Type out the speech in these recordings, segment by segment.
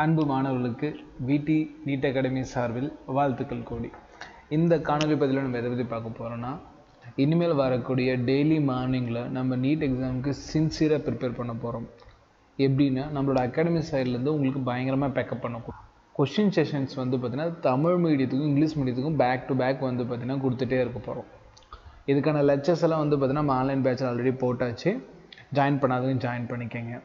அன்பு மாணவர்களுக்கு விடி நீட் அகாடமி சார்பில் வாழ்த்துக்கள் கோடி. இந்த காணொலி பதிவில் நம்ம எதை பற்றி பார்க்க போகிறோம்னா, இனிமேல் வரக்கூடிய டெய்லி மார்னிங்கில் நம்ம நீட் எக்ஸாமுக்கு சின்சியராக ப்ரிப்பேர் பண்ண போகிறோம். எப்படின்னா, நம்மளோட அகாடமி சைட்லேருந்து உங்களுக்கு பயங்கரமாக பேக்கப் பண்ண கொஷின் செஷன்ஸ் பார்த்திங்கன்னா தமிழ் மீடியத்துக்கும் இங்கிலீஷ் மீடியத்துக்கும் பேக் டு பேக் பார்த்திங்கன்னா கொடுத்துட்டே இருக்க போகிறோம். இதுக்கான லெக்சர்ஸ் எல்லாம் பார்த்திங்கன்னா நம்ம ஆன்லைன் பேட்சில் ஆல்ரெடி போட்டாச்சு. ஜாயின் பண்ணாதவங்க ஜாயின் பண்ணிக்கங்க.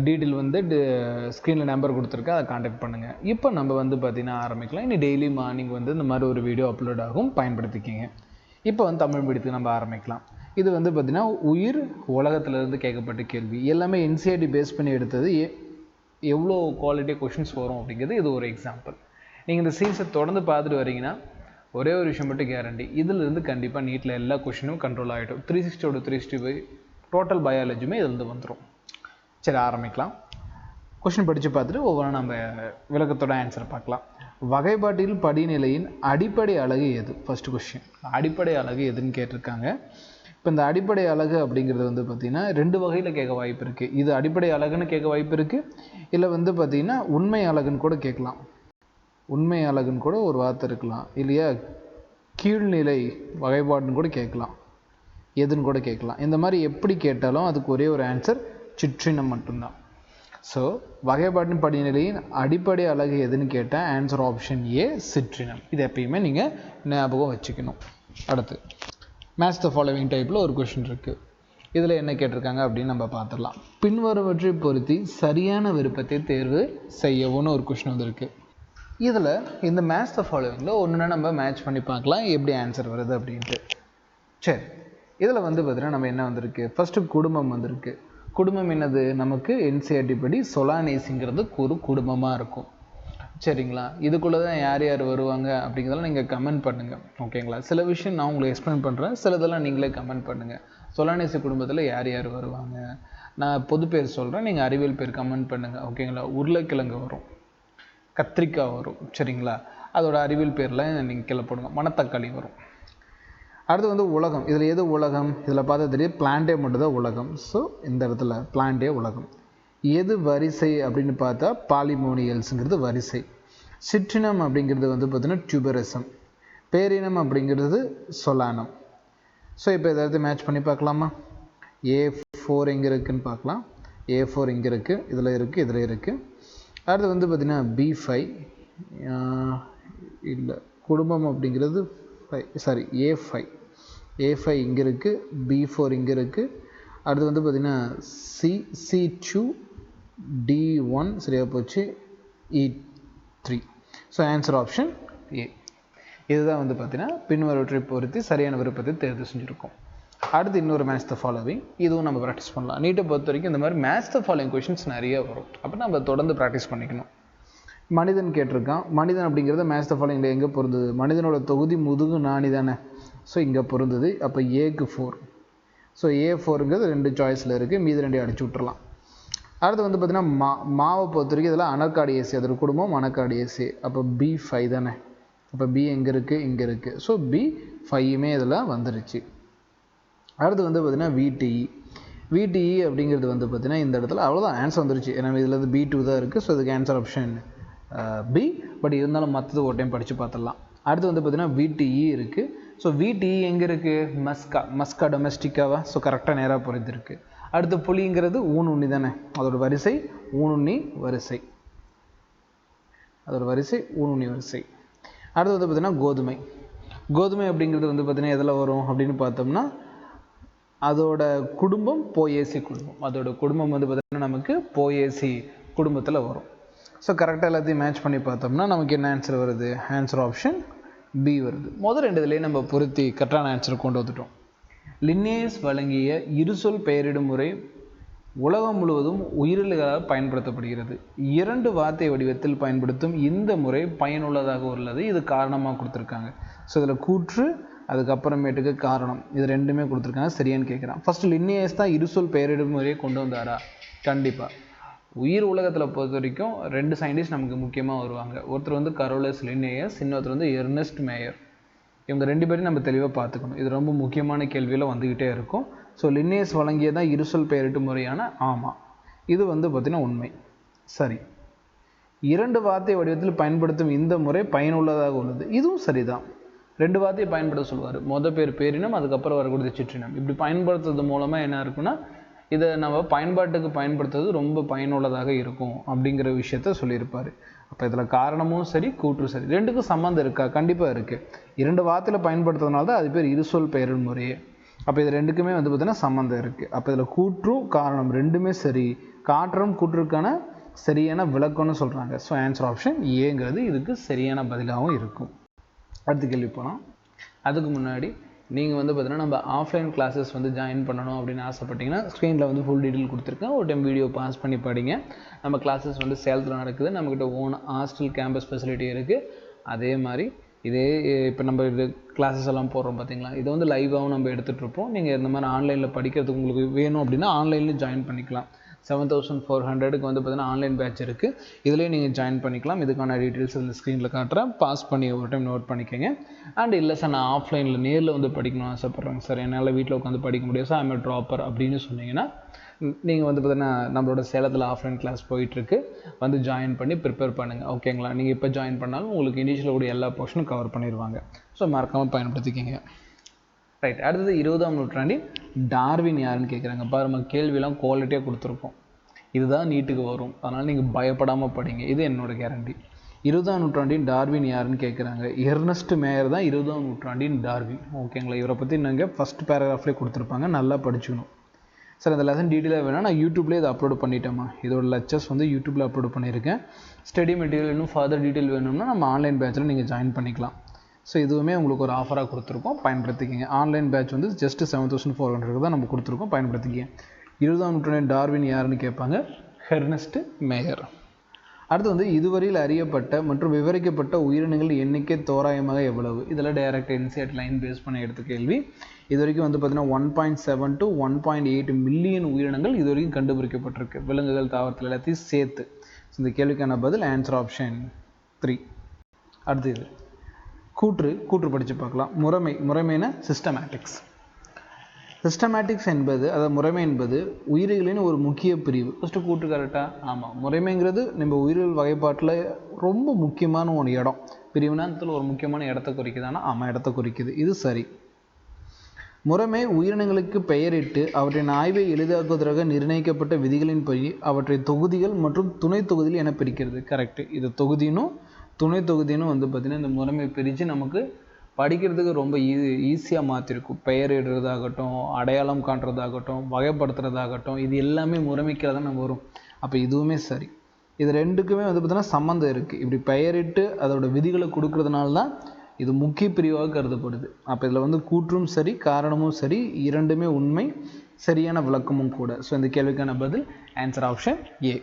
டீட்டெயில் ஸ்க்ரீனில் நம்பர் கொடுத்துருக்கேன், அதை காண்டாக்ட் பண்ணுங்கள். இப்போ நம்ம பார்த்திங்கன்னா ஆரம்பிக்கலாம். இனி டெய்லி மார்னிங் இந்த மாதிரி ஒரு வீடியோ அப்லோட் ஆகும், பயன்படுத்திக்கிங்க. இப்போ தமிழ் மீடியத்துக்கு நம்ம ஆரம்பிக்கலாம். இது பார்த்திங்கன்னா உயிர் உலகத்திலேருந்து கேட்கப்பட்ட கேள்வி எல்லாமே என்சிஆர்டி பேஸ் பண்ணி எடுத்தது. எவ்வளோ குவாலிட்டியாக கொஷின்ஸ் வரும் அப்படிங்கிறது இது ஒரு எக்ஸாம்பிள். நீங்கள் இந்த சீரிஸை தொடர்ந்து பார்த்துட்டு வரீங்கன்னா ஒரே ஒரு விஷயம் மட்டும் கேரண்டி, இதிலிருந்து கண்டிப்பாக நீட்டில் எல்லா கொஷினும் கண்ட்ரோல் ஆகிடும். 360 365 டோட்டல் பயாலஜியுமே இதில் வந்துடும். சரி, ஆரம்பிக்கலாம். கொஷின் படித்து பார்த்துட்டு ஒவ்வொரு நம்ம விளக்கத்தோட ஆன்சர் பார்க்கலாம். வகைப்பாட்டில் படிநிலையின் அடிப்படை அலகு எது? ஃபர்ஸ்ட் கொஷின், அடிப்படை அலகு எதுன்னு கேட்டிருக்காங்க. இப்போ இந்த அடிப்படை அலகு அப்படிங்கிறது பார்த்திங்கன்னா 2 வகையில் கேட்க வாய்ப்பு இருக்குது. இது அடிப்படை அலகுன்னு கேட்க வாய்ப்பு இருக்குது, இல்லை பார்த்திங்கன்னா உண்மை அலகுன்னு கூட கேட்கலாம். உண்மை அலகுன்னு கூட ஒரு வார்த்தை இருக்கலாம், இல்லையா கீழ்நிலை வகைப்பாடுன்னு கூட கேட்கலாம், எதுன்னு கூட கேட்கலாம். இந்த மாதிரி எப்படி கேட்டாலும் அதுக்கு ஒரே ஒரு ஆன்சர் சிற்றினம் மட்டும்தான். ஸோ வகைப்பாட்டின் படிநிலையின் அடிப்படை அலகு எதுன்னு கேட்டால் ஆன்சர் ஆப்ஷன் ஏ, சிற்றினம். இது எப்பயுமே நீங்கள் ஞாபகம் வச்சுக்கணும். அடுத்து மேட்ச் த ஃபாலோவிங் டைப்பில் ஒரு கொஷின் இருக்குது. இதில் என்ன கேட்டிருக்காங்க அப்படின்னு நம்ம பார்த்துடலாம். பின்வருவற்றை பொருத்தி சரியான விருப்பத்தை தேர்வு செய்யவும்னு ஒரு கொஷின் வந்துருக்கு. இதில் இந்த மேட்ச் த ஃபாலோவிங்கில் ஒன்றுனா நம்ம மேட்ச் பண்ணி பார்க்கலாம் எப்படி ஆன்சர் வருது அப்படின்ட்டு. சரி, இதில் பார்த்திங்கன்னா நம்ம என்ன வந்திருக்கு, ஃபஸ்ட்டு குடும்பம் வந்திருக்கு. குடும்பம் என்னது, நமக்கு என்சிஆர்டி படி சொலானேசிங்கிறது ஒரு குடும்பமாக இருக்கும். சரிங்களா, இதுக்குள்ளே தான் யார் யார் வருவாங்க அப்படிங்கிறதெல்லாம் நீங்கள் கமெண்ட் பண்ணுங்கள், ஓகேங்களா. சில விஷயம் நான் உங்களுக்கு எக்ஸ்பிளைன் பண்ணுறேன், சிலதெல்லாம் நீங்களே கமெண்ட் பண்ணுங்கள். சொலானேசி குடும்பத்தில் யார் யார் வருவாங்க, நான் பொது பேர் சொல்கிறேன், நீங்கள் அறிவியல் பேர் கமெண்ட் பண்ணுங்கள், ஓகேங்களா. உருளைக்கிழங்கு வரும், கத்திரிக்காய் வரும், சரிங்களா, அதோட அறிவியல் பேர்லாம் நீங்கள் கீழே போடுங்க. மணத்தக்காளி வரும். அடுத்து உலகம். இதில் எது உலகம், இதில் பார்த்தா தெரியும் பிளான்டே மட்டும்தான் உலகம். ஸோ இந்த இடத்துல பிளான்டே உலகம். எது வரிசை அப்படின்னு பார்த்தா பாலிமோனியல்ஸுங்கிறது வரிசை. சிற்றினம் அப்படிங்கிறது பார்த்திங்கன்னா டியூபரசம். பேரினம் அப்படிங்கிறது சொலானம். ஸோ இப்போ எதாவது மேட்ச் பண்ணி பார்க்கலாமா. A4 எங்கே இருக்குதுன்னு பார்க்கலாம். A4 இங்கே இருக்குது, இதில் இருக்குது, இதில் இருக்குது. அடுத்து பார்த்திங்கன்னா B5 இல்லை, குடும்பம் அப்படிங்கிறது A5 இங்கே இருக்குது, B4 இங்கே இருக்குது. அடுத்து பார்த்திங்கன்னா C2 D1 சரியாக போச்சு, E3. So answer option A. இதுதான் பார்த்திங்கன்னா பின்வருவற்றை பொறுத்து சரியான விருப்பத்தை தேர்வு செஞ்சுருக்கோம். அடுத்து இன்னொரு மேட்ச் த ஃபாலோவிங், இதுவும் நம்ம ப்ராக்டிஸ் பண்ணலாம். நீட்டை பொறுத்த வரைக்கும் இந்த மாதிரி மேட்ச் த ஃபாலோவிங் கொஷின்ஸ் நிறைய வரும், அப்போ நம்ம தொடர்ந்து ப்ராக்டிஸ் பண்ணிக்கணும். மனிதன் கேட்டிருக்கான். மனிதன் அப்படிங்கிறத மேட்ச் த ஃபாலோவிங்கில் எங்கே பொருந்தது, மனிதனோட தொகுதி முதுகு நாணி தானே. ஸோ இங்கே பொருந்தது, அப்போ ஏக்கு 4. ஸோ A4ங்கிறது 2 சாய்ஸில் இருக்குது, மீது 2 அடிச்சு விட்டுறலாம். அடுத்து பார்த்திங்கன்னா மாவை பொறுத்த வரைக்கும் இதில் அனக்காடியேசி, அதோட குடும்பம் அனக்காடியேசி. அப்போ B5 தானே. அப்போ B எங்கே இருக்குது, இங்கே இருக்குது. ஸோ B5மே இதில் வந்துருச்சு. அடுத்து பார்த்திங்கன்னா VTE அப்படிங்கிறது பார்த்திங்கன்னா இந்த இடத்துல அவ்வளோதான் ஆன்சர் வந்துருச்சு. ஏன்னா இதில் B2 தான் இருக்குது. ஸோ இதுக்கு ஆன்சர் ஆப்ஷன் B. பட் இருந்தாலும் மற்றது ஒரு டைம் படித்து பார்த்துடலாம். அடுத்து பார்த்திங்கன்னா VTE இருக்குது. ஸோ VTE எங்கே இருக்குது, மஸ்கா டொமெஸ்டிக்காவா. ஸோ கரெக்டாக நேராக பொறுத்திருக்கு. அடுத்து புலிங்கிறது ஊனுண்ணி தானே, அதோட வரிசை ஊனுண்ணி வரிசை, ஊனுண்ணி வரிசை. அடுத்து பார்த்திங்கன்னா கோதுமை அப்படிங்கிறது பார்த்திங்கன்னா எதில் வரும் அப்படின்னு பார்த்தோம்னா அதோட குடும்பம் போயேசி குடும்பம். அதோட குடும்பம் பார்த்திங்கன்னா நமக்கு போயேசி குடும்பத்தில் வரும். ஸோ கரெக்டாக எல்லாத்தையும் மேட்ச் பண்ணி பார்த்தோம்னா நமக்கு என்ன ஆன்சர் வருது, ஆன்சர் ஆப்ஷன் B வருது. முதல் 2 இதுலேயே நம்ம பொருத்தி கரெக்டான ஆன்சர் கொண்டு வந்துட்டோம். லின்னேயஸ் வழங்கிய இருசொல் பெயரிடும் முறை உலகம் முழுவதும் உயிரில்களாக பயன்படுத்தப்படுகிறது. 2 வார்த்தை வடிவத்தில் பயன்படுத்தும் இந்த முறை பயனுள்ளதாக உள்ளது. இது காரணமாக கொடுத்துருக்காங்க. ஸோ இதில் கூற்று, அதுக்கப்புறமேட்டுக்கு காரணம், இது 2மே கொடுத்துருக்காங்க. சரியான்னு கேட்குறான். ஃபஸ்ட்டு லின்னேயஸ் தான் இருசொல் பெயரிடும் முறையை கொண்டு வந்தாரா? கண்டிப்பாக. உயிர் உலகத்தில் பொறுத்த வரைக்கும் 2 சயின்டிஸ்ட் நமக்கு முக்கியமாக வருவாங்க. ஒருத்தர் கரோலஸ் லின்னேயஸ், இன்னொருத்தர் எர்னஸ்ட் மேயர். இவங்க 2 பேரையும் நம்ம தெளிவாக பார்த்துக்கணும். இது ரொம்ப முக்கியமான கேள்வியில் வந்துக்கிட்டே இருக்கும். ஸோ லின்னேயஸ் வழங்கியதான் இருசொல் பெயரிட்டு முறையான ஆமாம், இது பார்த்திங்கன்னா உண்மை. சரி, இரண்டு வார்த்தை வடிவத்தில் பயன்படுத்தும் இந்த முறை பயனுள்ளதாக உள்ளது. இதுவும் சரிதான். ரெண்டு வார்த்தையை பயன்படுத்த சொல்லுவார். பேர் பேரினம், அதுக்கப்புறம் வரக்கூடிய சிற்றினம். இப்படி பயன்படுத்துறது மூலமாக என்ன இருக்குன்னா, இதை நம்ம பயன்பாட்டுக்கு பயன்படுத்துறது ரொம்ப பயனுள்ளதாக இருக்கும் அப்படிங்கிற விஷயத்த சொல்லியிருப்பார். அப்போ இதில் காரணமும் சரி, கூற்றும் சரி, ரெண்டுக்கும் சம்மந்தம் இருக்கா? கண்டிப்பாக இருக்குது. இரண்டு வார்த்தையில் பயன்படுத்துறதுனால தான் அது பேர் இருசொல் பெயரின் முறையே. அப்போ இது ரெண்டுக்குமே பார்த்தீங்கன்னா சம்மந்தம் இருக்குது. அப்போ இதில் கூற்றும் காரணம் ரெண்டுமே சரி, காற்றும் கூற்றுக்கான சரியான விளக்கம்னு சொல்கிறாங்க. ஸோ ஆன்சர் ஆப்ஷன் ஏங்கிறது இதுக்கு சரியான பதிலாகவும் இருக்கும். அடுத்த கேள்வி போகலாம். அதுக்கு முன்னாடி நீங்கள் பார்த்தீங்கன்னா நம்ம ஆஃப்லைன் கிளாஸஸ் ஜாயின் பண்ணணும் அப்படின்னு ஆசைப்பட்டீங்கன்னா ஸ்க்ரீனில் ஃபுல் டீட்டெயில் கொடுத்துருக்கேன். ஒரு டைம் வீடியோ பாஸ் பண்ணி படிங்க. நம்ம கிளாஸஸ் சேலத்தில் நடக்குது. நம்மக்கிட்ட ஓன் ஹாஸ்டல் கேம்பஸ் ஃபெசிலிட்டி இருக்குது. அதே மாதிரி இதே இப்போ நம்ம இது கிளாஸஸ் எல்லாம் போடுறோம் பார்த்தீங்களா, இதை லைவாகவும் நம்ம எடுத்துகிட்ருப்போம். நீங்கள் இந்த மாதிரி ஆன்லைனில் படிக்கிறதுக்கு உங்களுக்கு வேணும் அப்படின்னா ஆன்லைன்லேயும் ஜாயின் பண்ணிக்கலாம். 7400க்கு பார்த்தீங்கன்னா ஆன்லைன் பேட்ச் இருக்குது. இதுலேயே நீங்கள் ஜாயின் பண்ணிக்கலாம். இதுக்கான டீட்டெயில்ஸ் இந்த ஸ்க்ரீனில் காட்டுறேன். பாஸ் பண்ணி ஒரு டைம் நோட் பண்ணிக்கோங்க. அண்ட் இல்லை சார் நான் ஆஃப்லைனில் நேரில் படிக்கணும்னு ஆசைப்பட்றேங்க சார், என்னால் வீட்டில் உட்காந்து படிக்க முடியாது சார், ஐம் ட்ராப்பர் அப்படின்னு சொன்னீங்கன்னா நீங்கள் பார்த்தீங்கன்னா நம்மளோட சேலத்தில் ஆஃப்லைன் கிளாஸ் போயிட்டுருக்கு. ஜாயின் பண்ணி ப்ரிப்பேர் பண்ணுங்கள். ஓகேங்களா? நீங்கள் இப்போ ஜாயின் பண்ணாலும் உங்களுக்கு இனிஷியல் கூட எல்லா போர்ஷனும் கவர் பண்ணிடுவாங்க. ஸோ மறக்காமல் பயன்படுத்திக்கிங்க. ரைட். அடுத்தது 20ஆம் நூற்றாண்டின் டார்வின் யாருன்னு கேட்குறாங்க. பாருங்க, கேள்வியெல்லாம் குவாலிட்டியாக கொடுத்துருக்கோம். இதுதான் நீட்டுக்கு வரும். அதனால் நீங்கள் பயப்படாமல் படிங்க. இது என்னோடய கேரண்டி. 20ஆம் நூற்றாண்டின் டார்வின் யாருன்னு கேட்குறாங்க. எர்னஸ்ட் மேயர் தான் 20ஆம் நூற்றாண்டின் டார்வின். ஓகேங்களா? இவரை பற்றி நாங்கள் ஃபஸ்ட் பேராகிராஃப்லேயே கொடுத்துருப்பாங்க. நல்லா படிச்சுக்கணும் சார். இந்த லெசன் டீட்டெயிலாக வேணால் நான் யூடியூப்லேயே இதை அப்லோட் பண்ணிட்டேம்மா. இதோட லெக்சர்ஸ் யூடியூப்பில் அப்லோட் பண்ணியிருக்கேன். ஸ்டடி மெட்டீரியல் இன்னும் ஃபர்தர் டீட்டெயில் வேணும்னா நம்ம ஆன்லைன் பேட்சில் நீங்கள் ஜாயின் பண்ணிக்கலாம். ஸோ இதுவுமே உங்களுக்கு ஒரு ஆஃபராக கொடுத்துருக்கோம், பயன்படுத்திக்கிங்க. ஆன்லைன் பேட்ச் ஜஸ்ட் 7400 தான் நம்ம கொடுத்துருக்கோம், பயன்படுத்திக்கிங்க. 20ஆம் நூற்றாண்டின் டார்வின் யாருன்னு கேட்பாங்க. Ernst Mayr. அடுத்து இதுவரையில் அறியப்பட்ட மற்றும் விவரிக்கப்பட்ட உயிரினங்கள் எண்ணிக்கை தோராயமாக எவ்வளவு? இதெல்லாம் டைரக்ட் என்சிஆர்டி லைன் பேஸ் பண்ண எடுத்த கேள்வி. இது வரைக்கும் பார்த்தீங்கன்னா 1.7 to 1.8 மில்லியன் உயிரினங்கள் இது வரைக்கும் கண்டுபிடிக்கப்பட்டிருக்கு. விலங்குகள், தாவரத்தில் எல்லாத்தையும் சேர்த்து. இந்த கேள்விக்கான பதில் ஆன்சர் ஆப்ஷன் 3. அடுத்து இது கூற்று படித்து பார்க்கலாம். முறைமைனா சிஸ்டமேட்டிக்ஸ். சிஸ்டமேட்டிக்ஸ் என்பது, அதாவது முறைமை என்பது உயிரிகளின் ஒரு முக்கிய பிரிவு. ஃபஸ்ட்டு கூற்று கரெக்டாக? ஆமாம். முறைமைங்கிறது நம்ம உயிரியல் வகைப்பாட்டில் ரொம்ப முக்கியமான ஒரு இடம். பிரிவினத்தில் ஒரு முக்கியமான இடத்த குறிக்குதானா? ஆமாம், இடத்த குறிக்குது. இது சரி. முறைமை உயிரினங்களுக்கு பெயரிட்டு அவற்றின் ஆய்வை எளிதாக்குவதற்காக நிர்ணயிக்கப்பட்ட விதிகளின்படி அவற்றை தொகுதிகள் மற்றும் துணை தொகுதிகள் என பிரிக்கிறது. கரெக்டு. இது தொகுதினும் துணை தொகுதினும் பார்த்திங்கன்னா இந்த முறைமை பிரித்து நமக்கு படிக்கிறதுக்கு ரொம்ப ஈஸியாக மாற்றிருக்கும். பெயரிடுறதாகட்டும், அடையாளம் காட்டுறதாகட்டும், வகைப்படுத்துறதாகட்டும், இது எல்லாமே முறைமைக்கில் தான் நம்ம வரும். அப்போ இதுவுமே சரி. இது ரெண்டுக்குமே பார்த்திங்கன்னா சம்மந்தம் இருக்குது. இப்படி பெயரிட்டு அதோட விதிகளை கொடுக்கறதுனால தான் இது முக்கிய பிரிவாக கருதப்படுது. அப்போ இதில் கூற்றும் சரி, காரணமும் சரி, இரண்டுமே உண்மை, சரியான விளக்கமும் கூட. ஸோ இந்த கேள்விக்கான பதில் ஆன்சர் ஆப்ஷன் ஏ.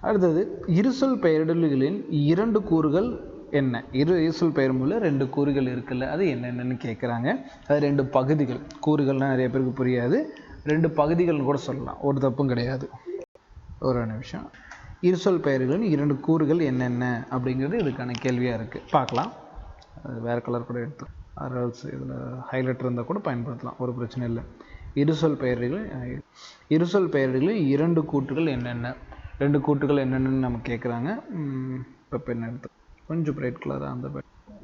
அடுத்தது இருசொல் பெயரிடல்களின் இரண்டு கூறுகள் என்ன? இருசொல் பெயர் மூலம் ரெண்டு கூறுகள் இருக்குல்ல, அது என்னென்னு கேட்குறாங்க. அது ரெண்டு பகுதிகள். கூறுகள்லாம் நிறைய பேருக்கு புரியாது. ரெண்டு பகுதிகள்னு கூட சொல்லலாம், ஒரு தப்பும் கிடையாது. ஒரு நிமிஷம். இருசொல் பெயர்களின் இரண்டு கூறுகள் என்னென்ன அப்படிங்கிறது இதுக்கான கேள்வியாக இருக்குது. பார்க்கலாம். அது வேறு கலர் கூட எடுத்து அரல்ஸ் இதில் ஹைலைட்டர் இருந்தால் கூட பயன்படுத்தலாம், ஒரு பிரச்சனை இல்லை. இருசொல் பெயர்களில் இரண்டு கூற்றுகள் என்னென்ன, ரெண்டு கூற்றுகள் என்னென்னு நம்ம கேட்குறாங்க. இப்போ பென் எடுத்து கொஞ்சம் பிரைட் கலராக அந்த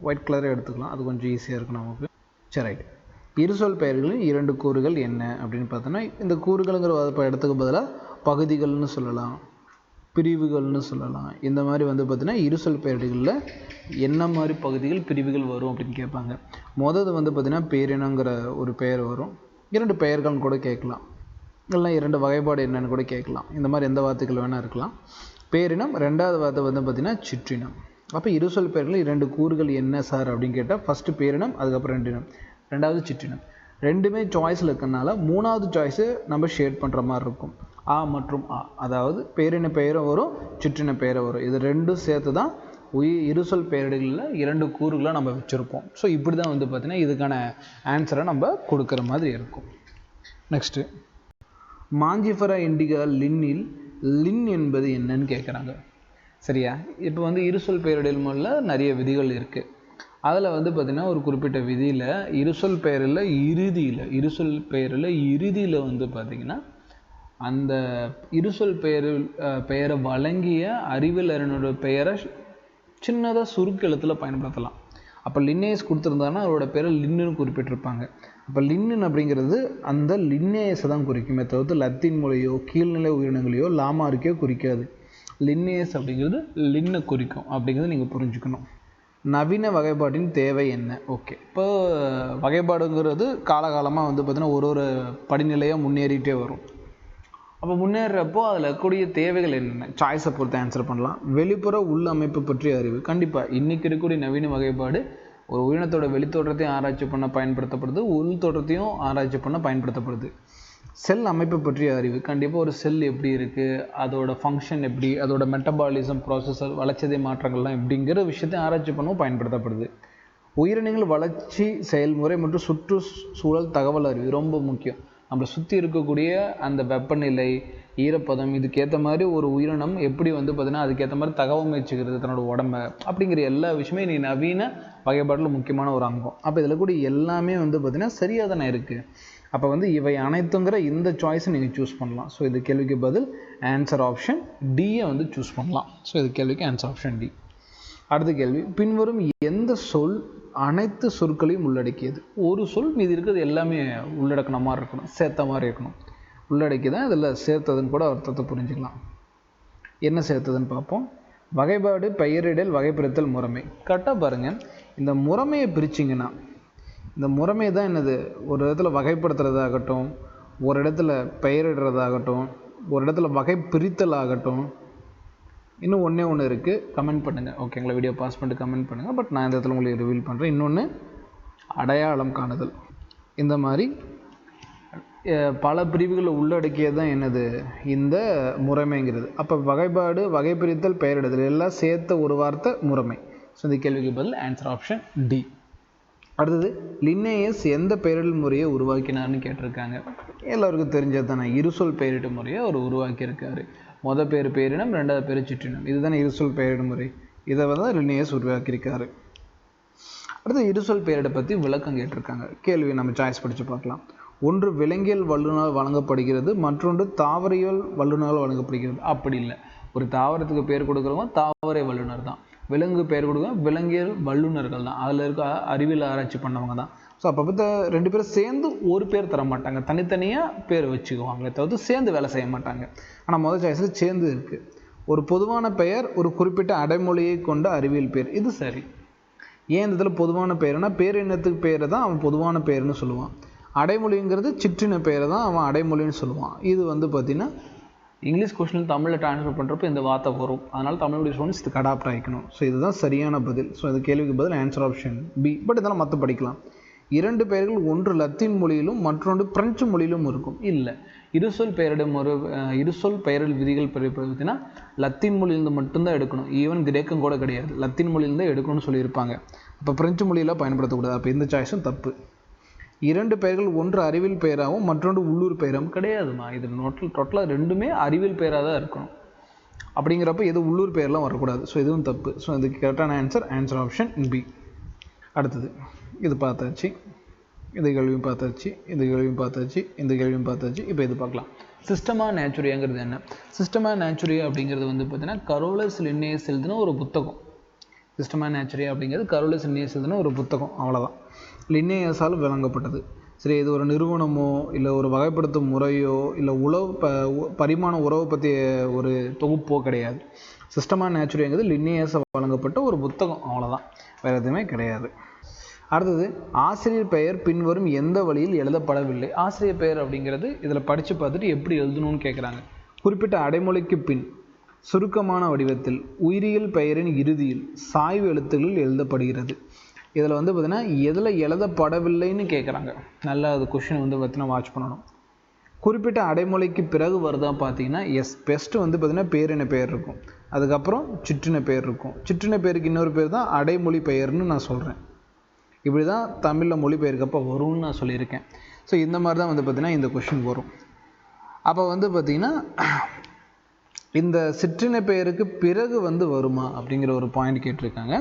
ஒயிட் கலரே எடுத்துக்கலாம், அது கொஞ்சம் ஈஸியாக இருக்கும் நமக்கு. சரி, ரைட். இருசொல் பெயர்களில் இரண்டு கூறுகள் என்ன அப்படின்னு பார்த்தோன்னா, இந்த கூறுகள்ங்கிற இடத்துக்கு பதிலாக பகுதிகள்னு சொல்லலாம், பிரிவுகள்னு சொல்லலாம். இந்த மாதிரி பார்த்தீங்கன்னா இருசொல் பெயர்களில் என்ன மாதிரி பகுதிகள், பிரிவுகள் வரும் அப்படின்னு கேட்பாங்க. முதல்ல பார்த்தீங்கன்னா பேரினங்கிற ஒரு பெயர் வரும். இரண்டு பெயர்கள்னு கூட கேட்கலாம், இல்லைனா இரண்டு வகைப்பாடு என்னன்னு கூட கேட்கலாம். இந்த மாதிரி எந்த வார்த்தைகள் வேணால் இருக்கலாம். பேரினம். ரெண்டாவது வார்த்தை பார்த்தீங்கன்னா சிற்றினம். அப்போ இருசொல் பெயர்களில் இரண்டு கூறுகள் என்ன சார் அப்படின்னு கேட்டால், ஃபஸ்ட்டு பேரினம், அதுக்கப்புறம் ரெண்டினம், ரெண்டாவது சிற்றினம். ரெண்டுமே சாய்ஸில் இருக்கிறதுனால மூணாவது சாய்ஸு நம்ம ஷேட் பண்ணுற மாதிரி இருக்கும். ஆ மற்றும் ஆ, அதாவது பேரின பெயரும் வரும், சிற்றின பெயரும் வரும். இது ரெண்டும் சேர்த்து தான் இருசொல் பெயர்களில் இரண்டு கூறுகளாக நம்ம வச்சுருப்போம். ஸோ இப்படி தான் பார்த்திங்கன்னா இதுக்கான ஆன்சரை நம்ம கொடுக்குற மாதிரி இருக்கும். நெக்ஸ்ட்டு, மாஞ்சிஃபெரா இண்டிகா லின்னில் லின் என்பது என்னன்னு கேட்குறாங்க. சரியா? இப்போ இருசொல் பெயரிடல் மூலம் நிறைய விதிகள் இருக்குது. அதில் பார்த்திங்கன்னா ஒரு குறிப்பிட்ட விதியில் இருசொல் பெயரில் இறுதியில் பார்த்திங்கன்னா அந்த இருசொல் பெயரை வழங்கிய அறிவியல் அறிஞரோட பெயரை சின்னதாக சுருக்க எழுத்தில் பயன்படுத்தலாம். அப்போ லின்னேயஸ் கொடுத்துருந்தாங்கன்னா அவரோட பேரை லின்னுன்னு குறிப்பிட்டிருப்பாங்க. அப்போ லின்னன் அப்படிங்கிறது அந்த லின்னேயஸை தான் குறிக்குமே தவிர்த்து லத்தீன் மொழியோ கீழ்நிலை உயிரினங்களையோ லாமார்க்கையோ குறிக்காது. லின்னேயஸ் அப்படிங்கிறது லின்னை குறிக்கும் அப்படிங்கிறத நீங்கள் புரிஞ்சுக்கணும். நவீன வகைப்பாட்டின் தேவை என்ன? ஓகே, இப்போ வகைப்பாடுங்கிறது காலகாலமாக பார்த்திங்கன்னா ஒரு படிநிலையாக முன்னேறிட்டே வரும். அப்போ முன்னேறப்போ அதில் இருக்கக்கூடிய தேவைகள் என்னென்ன? சாய்ஸை பொறுத்து ஆன்சர் பண்ணலாம். வெளிப்புற உள் அமைப்பு பற்றிய அறிவு. கண்டிப்பாக இன்றைக்கி இருக்கக்கூடிய நவீன வகைப்பாடு ஒரு உயிரினத்தோட வெளித்தோற்றத்தையும் ஆராய்ச்சி பண்ண பயன்படுத்தப்படுது, உள் தோற்றத்தையும் ஆராய்ச்சி பண்ண பயன்படுத்தப்படுது. செல் அமைப்பு பற்றிய அறிவு. கண்டிப்பாக ஒரு செல் எப்படி இருக்குது, அதோட ஃபங்க்ஷன் எப்படி, அதோட மெட்டபாலிசம் ப்ராசஸர் வளர்ச்சிதை மாற்றங்கள்லாம் எப்படிங்கிற விஷயத்தை ஆராய்ச்சி பண்ணவும் பயன்படுத்தப்படுது. உயிரினங்கள் வளர்ச்சி செயல்முறை மற்றும் சுற்றுச்சூழல் தகவல் அறிவு ரொம்ப முக்கியம். நம்மளை சுற்றி இருக்கக்கூடிய அந்த வெப்பநிலை, ஈரப்பதம், இதுக்கேற்ற மாதிரி ஒரு உயிரினம் எப்படி பார்த்திங்கன்னா அதுக்கேற்ற மாதிரி தகவல் முயற்சிக்கிறது தன்னோட உடம்பை அப்படிங்கிற எல்லா விஷயமே நீ நவீன வகைப்பாட்டில் முக்கியமான ஒரு அங்கம். அப்போ இதில் கூட எல்லாமே பார்த்திங்கன்னா சரியாக தானே இருக்குது. அப்போ இவை அனைத்துங்கிற இந்த சாய்ஸை நீங்கள் சூஸ் பண்ணலாம். ஸோ இது கேள்விக்கு பதில் ஆன்சர் ஆப்ஷன் டியை சூஸ் பண்ணலாம். ஸோ இது கேள்விக்கு ஆன்சர் ஆப்ஷன் டி. அடுத்த கேள்வி, பின்வரும் எந்த சொல் அனைத்து சொற்களையும் உள்ளடக்கியது? ஒரு சொல் மீது இருக்கிறது எல்லாமே உள்ளடக்கின மாதிரி இருக்கணும், சேர்த்த மாதிரி இருக்கணும். உள்ளடக்கி தான் இதில் சேர்த்ததுன்னு கூட அர்த்தத்தை புரிஞ்சுக்கலாம். என்ன சேர்த்ததுன்னு பார்ப்போம். வகைப்பாடு, பெயரிடல், வகைபிரித்தல், முறைமை. கரெக்டாக பாருங்கள், இந்த முறைமையை பிரிச்சிங்கன்னா இந்த முறைமை தான் என்னது, ஒரு இடத்துல வகைப்படுத்துறதாகட்டும், ஒரு இடத்துல பெயரிடுறதாகட்டும், ஒரு இடத்துல வகை பிரித்தல் ஆகட்டும், இன்னும் ஒன்று இருக்குது, கமெண்ட் பண்ணுங்கள். ஓகேங்களா, வீடியோ பாஸ் பண்ணிட்டு கமெண்ட் பண்ணுங்கள். பட் நான் இந்த இடத்துல உங்களுக்கு ரிவீல் பண்ணுறேன். இன்னொன்று அடையாளம் காணுதல். இந்த மாதிரி பல பிரிவுகளை உள்ளடக்கியது தான் என்னது இந்த முறைமைங்கிறது. அப்போ வகைப்பாடு, வகைப்பிரித்தல், பெயரிடுதல் எல்லாம் சேர்த்த ஒரு வார்த்தை முறைமை. ஸோ இந்த கேள்விக்கு பதில் ஆன்சர் ஆப்ஷன் டி. அடுத்தது, லின்னேயஸ் எந்த பெயரிடல் முறையை உருவாக்கினார்னு கேட்டிருக்காங்க. எல்லோருக்கும் தெரிஞ்சது தானே, இருசொல் பெயரிடும் முறையை அவர் உருவாக்கியிருக்காரு. மொதல் பேர் பேரினம், ரெண்டாவது பேர் சிற்றினம். இதுதானே இருசொல் பெயரிடும் முறை. இதை லின்னேயஸ் உருவாக்கியிருக்காரு. அடுத்து இருசொல் பெயரிடை பற்றி விளக்கம் கேட்டிருக்காங்க. கேள்வி நம்ம சாய்ஸ் படித்து பார்க்கலாம். ஒன்று விலங்கியல் வல்லுநரால் வழங்கப்படுகிறது, மற்றொன்று தாவரியல் வல்லுநரால் வழங்கப்படுகிறது. அப்படி இல்லை, ஒரு தாவரத்துக்கு பேர் கொடுக்குறவங்க தாவர வல்லுநர் தான், விலங்கு பேர் கொடுக்குறவங்க விலங்கியல் வல்லுநர்கள் தான், அதில் இருக்க அறிவியல் ஆராய்ச்சி பண்ணவங்க தான். ஸோ அப்போ ரெண்டு பேரும் சேர்ந்து ஒரு பேர் தர மாட்டாங்க, தனித்தனியாக பேர் வச்சுக்குவாங்களே தவிர்த்து சேர்ந்து வேலை செய்ய மாட்டாங்க. ஆனால் முதல் சாய்ஸில் சேர்ந்து இருக்குது. ஒரு பொதுவான பெயர் ஒரு குறிப்பிட்ட அடைமொழியை கொண்ட அறிவியல் பேர். இது சரி. ஏன் இதில் பொதுவான பெயர்னா பேரினத்துக்கு பேரை தான் அவன் பொதுவான பெயர்னு சொல்லுவான். அடைமொழிங்கிறது சிற்றின பெயரை தான் அவன் அடைமொழின்னு சொல்லுவான். இது பார்த்திங்கன்னா இங்கிலீஷ் கொஸ்டின் தமிழில் ட்ரான்ஸ்ஃபர் பண்ணுறப்போ இந்த வார்த்தை வரும். அதனால் தமிழுடைய ஸ்டூடெண்ட்ஸ் இதுக்கு அடாப்ட் ஆகிக்கணும். ஸோ இதுதான் சரியான பதில். ஸோ இந்த கேள்விக்கு பதில் ஆன்சர் ஆப்ஷன் பி. பட் இதெல்லாம் மற்ற படிக்கலாம். இரண்டு பெயர்கள் ஒன்று லத்தீன் மொழியிலும் மற்றொன்று பிரெஞ்சு மொழியிலும் இருக்கும். இல்லை, இருசொல் பெயரிடும் ஒரு இருசொல் பெயரில் விதிகள் பார்த்தீங்கன்னா லத்தீன் மொழியிலிருந்து மட்டும்தான் எடுக்கணும். ஈவன் கிரேக்கம் கூட கிடையாது, லத்தீன் மொழியிலிருந்து எடுக்கணும்னு சொல்லியிருப்பாங்க. அப்போ பிரெஞ்சு மொழியில் பயன்படுத்தக்கூடாது. அப்போ இந்த சாய்ஸும் தப்பு. இரண்டு பெயர்கள் ஒன்று அறிவியல் பெயராகவும் மற்றொன்று உள்ளூர் பெயராகவும் கிடையாதுமா. இது டோட்டலாக ரெண்டுமே அறிவியல் பெயராக தான் இருக்கணும். அப்படிங்கிறப்ப எது உள்ளூர் பெயர்லாம் வரக்கூடாது. ஸோ இதுவும் தப்பு. ஸோ இதுக்கு கரெக்டான ஆன்சர் ஆப்ஷன் பி. அடுத்தது இது பார்த்தாச்சு, இந்த கேள்வியும் பார்த்தாச்சு, இந்த கேள்வியும் பார்த்தாச்சு, இந்த கேள்வியும் பார்த்தாச்சு. இப்போ இது பார்க்கலாம். சிஸ்டமா நேச்சுரியாங்கிறது என்ன? சிஸ்டமா நேச்சுரியா அப்படிங்கிறது பார்த்தீங்கன்னா கரோலஸ் லின்னேயஸ் எழுதின ஒரு புத்தகம். சிஸ்டமா நேச்சுரியா அப்படிங்கிறது கரோலஸ் லின்னேயஸ் எழுதின ஒரு புத்தகம், அவ்வளோதான். லின்னேயஸால் வழங்கப்பட்டது. சரி, இது ஒரு நிறுவனமோ இல்லை ஒரு வகைப்படுத்தும் முறையோ இல்லை பரிமாண உறவை பற்றிய ஒரு தொகுப்போ கிடையாது. சிஸ்டமா நேச்சுரியாங்கிறது லின்னேயஸால் வழங்கப்பட்ட ஒரு புத்தகம், அவ்வளோதான், வேறு எதுவுமே கிடையாது. அடுத்தது, ஆசிரியர் பெயர் பின்வரும் எந்த வழியில் எழுதப்படவில்லை? ஆசிரியர் பெயர் அப்படிங்கிறது இதில் படித்து பார்த்துட்டு எப்படி எழுதணும்னு கேட்குறாங்க. குறிப்பிட்ட அடைமொழிக்கு பின் சுருக்கமான வடிவத்தில் உயிரியல் பெயரின் இறுதியில் சாய்வு எழுத்துக்களில் எழுதப்படுகிறது. இதில் பார்த்தீங்கன்னா எதில் எழுதப்படவில்லைன்னு கேட்குறாங்க. நல்லா அது கொஷின் பார்த்தீங்கன்னா வாட்ச் பண்ணணும். குறிப்பிட்ட அடைமொழிக்கு பிறகு வருதா பார்த்தீங்கன்னா எஸ், பெஸ்ட்டு பார்த்தீங்கன்னா பேரின பெயர் இருக்கும், அதுக்கப்புறம் சிற்றின பெயர் இருக்கும். சிற்றின பெயருக்கு இன்னொரு பேர் தான் அடைமொழி பெயர்னு நான் சொல்கிறேன். இப்படி தான் தமிழில் மொழிபெயர்க்கப்போ வரும்னு நான் சொல்லியிருக்கேன். ஸோ இந்த மாதிரி தான் பார்த்தீங்கன்னா இந்த கொஷின் வரும். அப்போ பார்த்திங்கன்னா இந்த சிற்றின பெயருக்கு பிறகு வருமா அப்படிங்கிற ஒரு பாயிண்ட் கேட்டிருக்காங்க.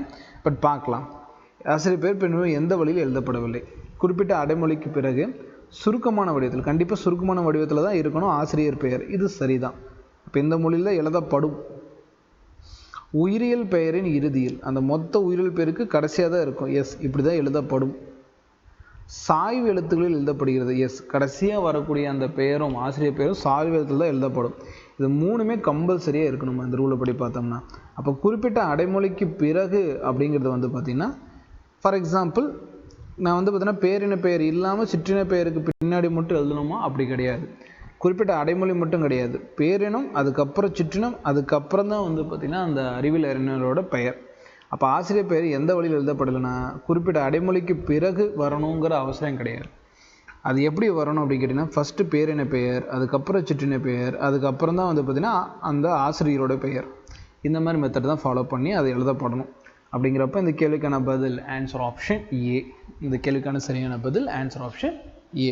பட் பார்க்கலாம். ஆசிரியர் பெயர் பின்வரும் எந்த வழியில் எழுதப்படவில்லை? குறிப்பிட்ட அடைமொழிக்கு பிறகு சுருக்கமான வடிவத்தில், கண்டிப்பாக சுருக்கமான வடிவத்தில் தான் இருக்கணும் ஆசிரியர் பெயர். இது சரிதான். இப்போ இந்த மொழியில் எழுதப்படும். உயிரியல் பெயரின் இறுதியில், அந்த மொத்த உயிரியல் பெயருக்கு கடைசியாக தான் இருக்கும். எஸ், இப்படி தான் எழுதப்படும். சாய்வு எழுத்துக்களில் எழுதப்படுகிறது. எஸ், கடைசியாக வரக்கூடிய அந்த பெயரும் ஆசிரியர் பெயரும் சாய்வு எழுத்தில் தான் எழுதப்படும். இது மூணுமே கம்பல்சரியாக இருக்கணும் இந்த ரூலை படி பார்த்தோம்னா. அப்போ குறிப்பிட்ட அடைமொழிக்கு பிறகு அப்படிங்கிறது வந்து பார்த்திங்கன்னா, ஃபார் எக்ஸாம்பிள் நான் வந்து பார்த்தீங்கன்னா பேரின பெயர் இல்லாமல் சிற்றின பெயருக்கு பின்னாடி மட்டும் எழுதணுமா? அப்படி கிடையாது. குறிப்பிட்ட அடைமொழி மட்டும் கிடையாது, பேரினம் அதுக்கப்புறம் சிற்றினம் அதுக்கப்புறம் தான் வந்து பார்த்திங்கன்னா அந்த அறிவியல் அறிஞரோட பெயர். அப்போ ஆசிரியர் பெயர் எந்த வழியில் எழுதப்படலைன்னா குறிப்பிட்ட அடைமொழிக்கு பிறகு வரணுங்கிற அவசியம் கிடையாது. அது எப்படி வரணும் அப்படின்னு கேட்டிங்கன்னா, ஃபஸ்ட்டு பேரின பெயர், அதுக்கப்புறம் சிற்றின பெயர், அதுக்கப்புறம் தான் வந்து பார்த்திங்கன்னா அந்த ஆசிரியரோட பெயர். இந்த மாதிரி மெத்தட் தான் ஃபாலோ பண்ணி அது எழுதப்படணும். அப்படிங்கிறப்ப இந்த கேள்விக்கான பதில் ஆன்சர் ஆப்ஷன் ஏ. இந்த கேள்விக்கான சரியான பதில் ஆன்சர் ஆப்ஷன் ஏ.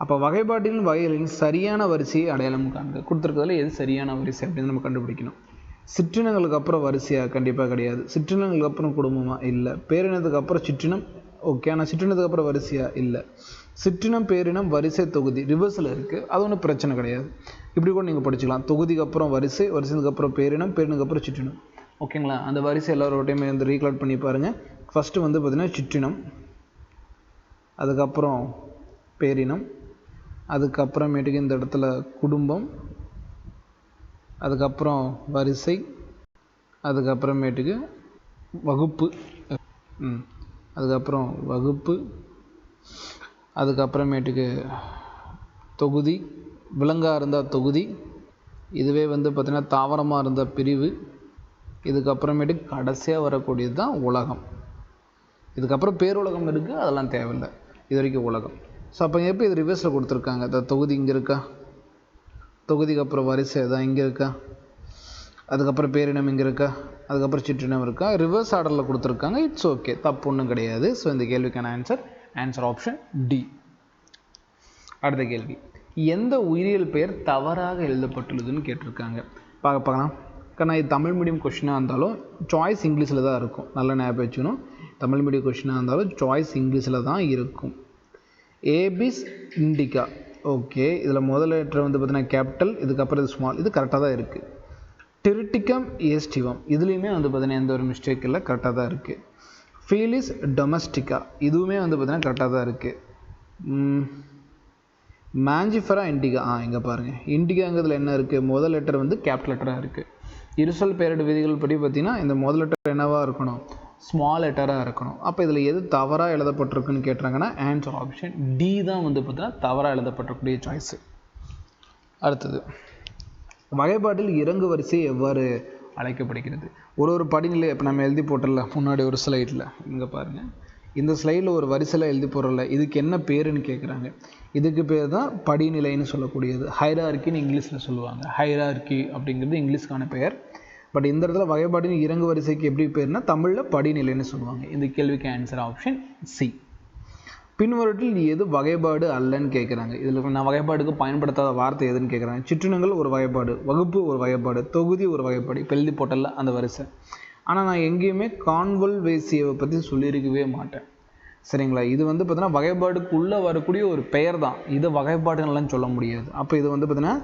அப்போ வகைப்பாட்டின் வகைகளின் சரியான வரிசையை அடையாளம் காண்க. கொடுத்துருக்கிறதுல எது சரியான வரிசை அப்படின்னு நம்ம கண்டுபிடிக்கணும். சிற்றினங்களுக்கு அப்புறம் வரிசையாக கண்டிப்பாக கிடையாது. சிற்றினங்களுக்கு அப்புறம் குடும்பமா? இல்லை. பேரினத்துக்கு அப்புறம் சிற்றினம் ஓகே, ஆனால் சிற்றினத்துக்கு அப்புறம் வரிசையா? இல்லை. சிற்றினம் பேரினம் வரிசை தொகுதி ரிவர்ஸில் இருக்குது, அது ஒன்றும் பிரச்சனை கிடையாது. இப்படி கூட நீங்கள் படிச்சுக்கலாம். தொகுதிக்கு அப்புறம் வரிசை, வரிசைக்கு அப்புறம் பேரினம், பேரினுக்கு அப்புறம் சிற்றினம். ஓகேங்களா? அந்த வரிசை எல்லாரோடையுமே வந்து ரீகால் பண்ணி பாருங்கள். ஃபஸ்ட்டு வந்து பார்த்திங்கன்னா சிற்றினம், அதுக்கப்புறம் பேரினம், அதுக்கப்புறமேட்டுக்கு இந்த இடத்துல குடும்பம், அதுக்கப்புறம் வரிசை, அதுக்கப்புறமேட்டுக்கு வகுப்பு, அதுக்கப்புறம் வகுப்பு, அதுக்கப்புறமேட்டுக்கு தொகுதி, விலங்காக இருந்தால் தொகுதி, இதுவே வந்து பார்த்திங்கன்னா தாவரமாக இருந்தால் பிரிவு, இதுக்கப்புறமேட்டுக்கு கடைசியாக வரக்கூடியது தான் உலகம். இதுக்கப்புறம் பேருலகம் இருக்குது, அதெல்லாம் தேவையில்லை. இது வரைக்கும் உலகம். ஸோ அப்போ எப்போ இது ரிவர்ஸில் கொடுத்துருக்காங்க? இந்த தொகுதி இங்கே இருக்கா, தொகுதிக்கு அப்புறம் வரிசை தான் இங்கே இருக்கா, அதுக்கப்புறம் பேரினம் இங்கே இருக்கா, அதுக்கப்புறம் சிற்றினம் இருக்கா, ரிவர்ஸ் ஆர்டரில் கொடுத்துருக்காங்க. இட்ஸ் ஓகே, தப்பு ஒன்றும் கிடையாது. ஸோ இந்த கேள்விக்கான ஆன்சர் ஆப்ஷன் டி. அடுத்த கேள்வி, எந்த உயிரியல் பெயர் தவறாக எழுதப்பட்டுள்ளதுன்னு கேட்டிருக்காங்க. பார்க்கலாம். நான் இது தமிழ் மீடியம் கொஷினாக இருந்தாலும் சாய்ஸ் இங்கிலீஷில் தான் இருக்கும். நல்லா ஞாபகம் வச்சுக்கணும். தமிழ் மீடியம் கொஷினாக இருந்தாலும் சாய்ஸ் இங்கிலீஷில் தான் இருக்கும். ஏபிஸ் இண்டிகா. ஓகே, இதில் முதல் லெட்டர் வந்து பார்த்தீங்கன்னா கேபிட்டல், இதுக்கப்புறம் இது ஸ்மால், இது கரெக்டாக தான் இருக்குது. டிரிட்டிகம் ஏஸ்டிவம், இதுலேயுமே வந்து பார்த்தீங்கன்னா எந்த ஒரு மிஸ்டேக் இல்லை, கரெக்டாக தான் இருக்குது. ஃபீலிஸ் டொமஸ்டிகா, இதுவுமே வந்து பார்த்தீங்கன்னா கரெக்டாக தான் இருக்குது. மேஞ்சிஃபெரா இண்டிகா, இங்கே பாருங்கள், இண்டிகாங்கிறதுல என்ன இருக்குது, முதல் லெட்டர் வந்து கேபிட்டல் லெட்டராக இருக்குது. இருசொல் பெயரிடு விதிகள் படி பார்த்தீங்கன்னா இந்த முதல் லெட்டர் என்னவாக இருக்கணும், ஸ்மால் லெட்டராக இருக்கணும். அப்போ இதில் எது தவறாக எழுதப்பட்டிருக்குன்னு கேட்டாங்கன்னா ஆன்சர் ஆப்ஷன் டி தான் வந்து பார்த்தீங்கன்னா தவறாக எழுதப்பட்டிருக்கக்கூடிய சாய்ஸு. அடுத்தது, வகைப்பாட்டில் இறங்கு வரிசை எவ்வாறு அழைக்கப்படுகிறது? ஒரு படிநிலை இப்போ நம்ம எழுதி போட்டல முன்னாடி ஒரு ஸ்லைடில், இங்கே பாருங்கள், இந்த ஸ்லைடில் ஒரு வரிசையில் எழுதி போடுறல, இதுக்கு என்ன பேருன்னு கேட்குறாங்க. இதுக்கு பேர் தான் படிநிலைன்னு சொல்லக்கூடியது. ஹைரார்க்கின்னு இங்கிலீஷில் சொல்லுவாங்க. ஹைரார்க்கி அப்படிங்கிறது இங்கிலீஷ்க்கான பெயர். பட் இந்த இடத்துல வகைப்பாட்டின் இறங்கு வரிசைக்கு எப்படி பேர்னா தமிழில் படிநிலைன்னு சொல்லுவாங்க. இந்த கேள்விக்கு ஆன்சர் ஆப்ஷன் சி. பின்வருட்டில் எது வகைப்பாடு அல்லன்னு கேட்குறாங்க. இதில் நான் வகைப்பாடுக்கு பயன்படுத்தாத வார்த்தை எதுன்னு கேட்குறாங்க. சிற்றினங்கள் ஒரு வகைப்பாடு, வகுப்பு ஒரு வகைப்பாடு, தொகுதி ஒரு வகைப்பாடு. இப்போ எழுதி போட்டல அந்த வரிசை. ஆனால் நான் எங்கேயுமே கான்வல்வேசியை பற்றி சொல்லியிருக்கவே மாட்டேன். சரிங்களா? இது வந்து பார்த்தீங்கன்னா வகைப்பாடுக்குள்ளே வரக்கூடிய ஒரு பெயர் தான். இது வகைப்பாடுகள்லாம் சொல்ல முடியாது. அப்போ இது வந்து பார்த்தீங்கன்னா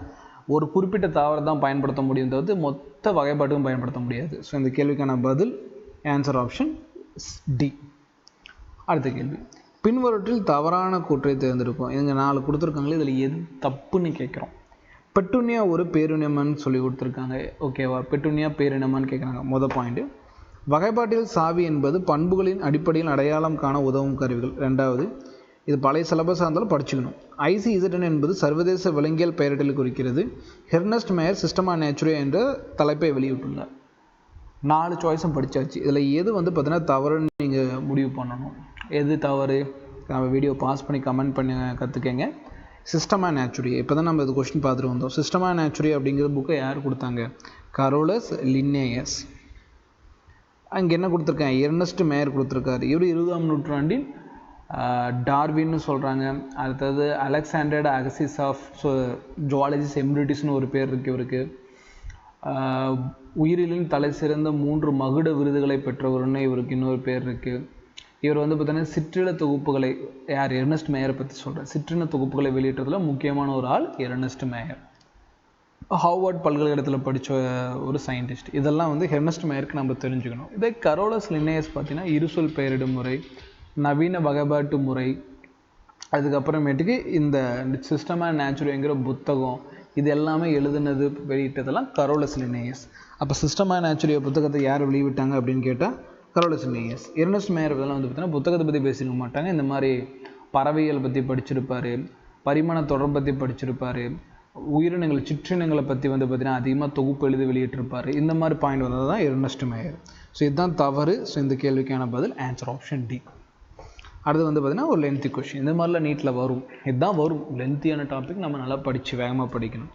ஒரு குறிப்பிட்ட தாவரை தான் பயன்படுத்த முடியும், தவிர்த்து மொத்த வகைப்பாட்டுக்கும் பயன்படுத்த முடியாது. ஸோ இந்த கேள்விக்கான பதில் ஆன்சர் ஆப்ஷன் டி. அடுத்த கேள்வி, பின்வருட்டில் தவறான கூற்றை தேர்ந்தெடுக்கும். இங்கே 4 கொடுத்துருக்காங்களே, இதில் எது தப்புன்னு கேட்குறோம். பெட்டுனியா ஒரு பேரினமான்னு சொல்லி கொடுத்துருக்காங்க. ஓகேவா? பெட்டுனியா பேரினமான்னு கேட்குறாங்க. மொதல் பாயிண்ட்டு, வகைப்பாட்டில் சாவி என்பது பண்புகளின் அடிப்படையில் அடையாளம் காண உதவும் கருவிகள். ரெண்டாவது, இது பழைய சிலபஸாக இருந்தாலும் படிச்சுக்கணும். ICZN என்பது சர்வதேச விலங்கியல் பெயரிடலை குறிக்கிறது. ஹெர்னஸ்ட் மேயர் சிஸ்டமா நேச்சுரா என்ற தலைப்பை வெளியிட்டுள்ளார். 4 சாய்ஸும் படித்தாச்சு. இதில் எது வந்து பார்த்தீங்கன்னா தவறுன்னு நீங்கள் முடிவு பண்ணணும். எது தவறு? நம்ம வீடியோ பாஸ் பண்ணி கமெண்ட் பண்ணி கற்றுக்கங்க. சிஸ்டமா நேச்சுரா, இப்போ தான் நம்ம இது கொஸ்டின் பார்த்துட்டு வந்தோம். சிஸ்டமா நேச்சுரா அப்படிங்கிற புக்கை யார் கொடுத்தாங்க? Carolus Linnaeus. அங்கே என்ன கொடுத்துருக்கேன்? எர்னஸ்ட் மேயர் கொடுத்துருக்காரு. இவர் 20ஆம் நூற்றாண்டின் டார்வின்னு சொல்கிறாங்க. அடுத்தது அலெக்சாண்டர் அகசிஸ் ஆஃப் ஜுவாலஜிஸ்ட் எம்ரிட்டிஸ்னு ஒரு பேர் இருக்குது இவருக்கு. உயிரியலின் தலை சிறந்த 3 மகுட விருதுகளை பெற்றவர்னு இவருக்கு இன்னொரு பேர் இருக்குது. இவர் வந்து பார்த்தீங்கன்னா சிற்றின தொகுப்புகளை யார் எர்னஸ்ட் மேயரை பற்றி சொல்கிறேன். சிற்றின தொகுப்புகளை வெளியிட்டதில் முக்கியமான ஒரு ஆள் எர்னஸ்ட் மேயர். ஹார்வர்ட் பல்கலைக்கழகத்தில் படித்த ஒரு சயின்டிஸ்ட். இதெல்லாம் வந்து எர்னஸ்ட் மேயருக்கு நம்ம தெரிஞ்சுக்கணும். இதே கரோலஸ் லின்னேயஸ் பார்த்தீங்கன்னா இருசொல் பெயரிடும் முறை, நவீன வகைப்பாட்டு முறை, அதுக்கப்புறமேட்டுக்கு இந்த சிஸ்டம் அண்ட் நேச்சுரல்ங்கிற புத்தகம், இது எல்லாமே எழுதுனது வெளியிட்டதெல்லாம் கரோலஸ் லின்னேயஸ். அப்போ சிஸ்டம் அண்ட் நேச்சுரல் புத்தகத்தை யார் வெளியிட்டாங்க அப்படின்னு கேட்டால் கரோலஸ் லின்னேயஸ். எர்னஸ்ட் மேயர் இதெல்லாம் வந்து பார்த்தீங்கன்னா புத்தகத்தை பற்றி பேசிக்க மாட்டாங்க. இந்த மாதிரி பறவைகள் பற்றி படிச்சிருப்பார், பரிமாண தொடர் பற்றி படிச்சிருப்பார், உயிரினங்கள் சிற்றினங்களை பற்றி வந்து பார்த்தீங்கன்னா அதிகமாக தொகுப்பு எழுதி வெளியிட்டிருப்பார். இந்த மாதிரி பாயிண்ட் வந்தது தான் எர்னஸ்ட் மேயர். ஸோ இதுதான் தவறு. ஸோ இந்த கேள்விக்கான பதில் ஆன்சர் ஆப்ஷன் டி. அடுத்து வந்து பார்த்தீங்கன்னா ஒரு லென்த்தி கொஷின். இந்த மாதிரிலாம் நீட்டில் வரும், இதுதான் வரும். லென்த்தியான டாபிக் நம்ம நல்லா படித்து வேகமாக படிக்கணும்.